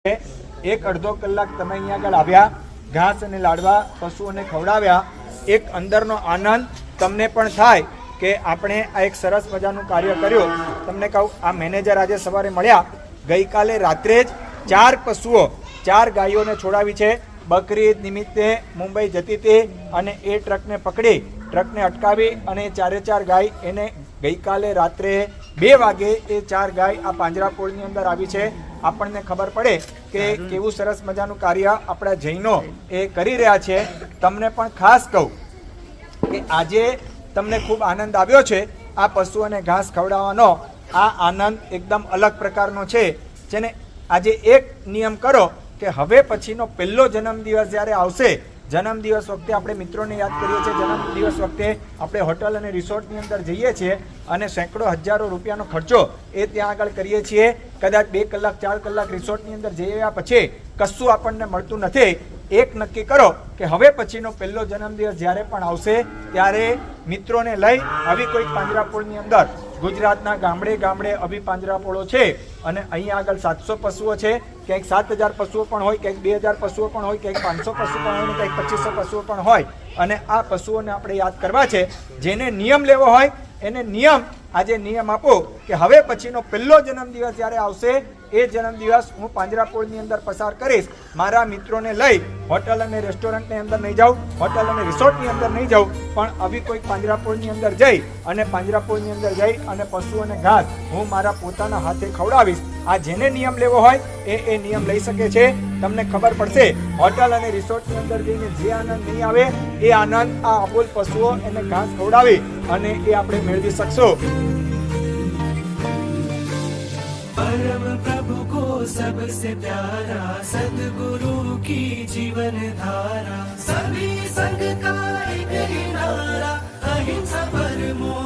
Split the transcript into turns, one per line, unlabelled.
एक अर्धो कलाक तमे अहींया આગળ આવ્યા, ઘાસ અને લાડવા પશુઓને ખવડાવ્યા, એક અંદરનો આનંદ તમને પણ થાય કે આપણે આ એક સરસ મજાનું કાર્ય કર્યું। તમને કહું, આ મેનેજર આજે સવારે મળ્યા, ગઈકાલે રાત્રે જ 4 પશુઓ 4 ગાયોને છોડાવી છે। બકરી ઈદ નિમિત્તે મુંબઈ જતી હતી અને એ ટ્રકને પકડી, ટ્રકને અટકાવી અને 4 ગાય એને ગઈકાલે રાત્રે 2 વાગે એ 4 ગાય આ પાંજરાપોળની અંદર આવી છે। આપણને ખબર પડે કે કેવું સરસ મજાનું કાર્ય આપણા જૈનો એ કરી રહ્યા છે। તમને પણ ખાસ કહું કે આજે તમને ખૂબ આનંદ આવ્યો છે આ પશુઓને ઘાસ ખવડાવવાનો। આ આનંદ એકદમ અલગ પ્રકારનો છે, જેને આજે એક નિયમ કરો કે હવે પછીનો પહેલો જન્મદિવસ જ્યારે આવશે, જન્મદિવસ વખતે આપણે મિત્રોને યાદ કરીએ છીએ, જન્મદિવસ વખતે આપણે હોટલ અને રિસોર્ટની અંદર જઈએ છીએ અને સેંકડો હજારો રૂપિયાનો ખર્ચો એ ત્યાં આગળ કરીએ છીએ। કદાચ 2 કલાક 4 કલાક રિસોર્ટની અંદર જઈએ પછી કશું આપણને મળતું નથી। એક નક્કી કરો કે હવે પછીનો પહેલો જન્મદિવસ જ્યારે પણ આવશે ત્યારે મિત્રોને લઈ આવી કોઈ પાંજરાપોળની અંદર, ગુજરાતના ગામડે ગામડે આવી પાંજરાપોળો છે અને અહીંયા આગળ 700 પશુઓ છે, ક્યાંક 7000 પશુઓ પણ હોય, ક્યાંક 2000 પશુઓ પણ હોય, ક્યાંક 500 પશુ પણ હોય, ક્યાંક 2500 પશુઓ પણ હોય। અને આ પશુઓને આપણે યાદ કરવા છે। જેને નિયમ લેવો હોય એને નિયમ, આજે નિયમ આપો કે હવે પછીનો પહેલો જન્મદિવસ જ્યારે આવશે એ જન્મદિવસ હું પાંજરાપોળની અંદર પસાર કરીશ। મારા મિત્રોને લઈ હોટલ અને રેસ્ટોરન્ટની અંદર નહીં જાઉં, હોટલ અને રિસોર્ટની અંદર નહીં જાઉં, પણ આવી કોઈ પાંજરાપોળની અંદર જઈ અને પાંજરાપોળની અંદર જઈ અને પશુઓને ઘાસ હું મારા પોતાના હાથે ખવડાવીશ। આ જેને નિયમ લેવો હોય એ નિયમ લઈ શકે છે। તમને ખબર પડશે હોટલ અને રિસોર્ટની અંદર જઈને જે આનંદ નહીં આવે એ આનંદ આ અબોલ પશુઓ એને ઘાસ ખવડાવી અને એ આપણે મેળવી શકશું।
परम प्रभु को सबसे प्यारा सद्गुरु की जीवन धारा, सभी संग का एक ही नारा, अहिंसा परमो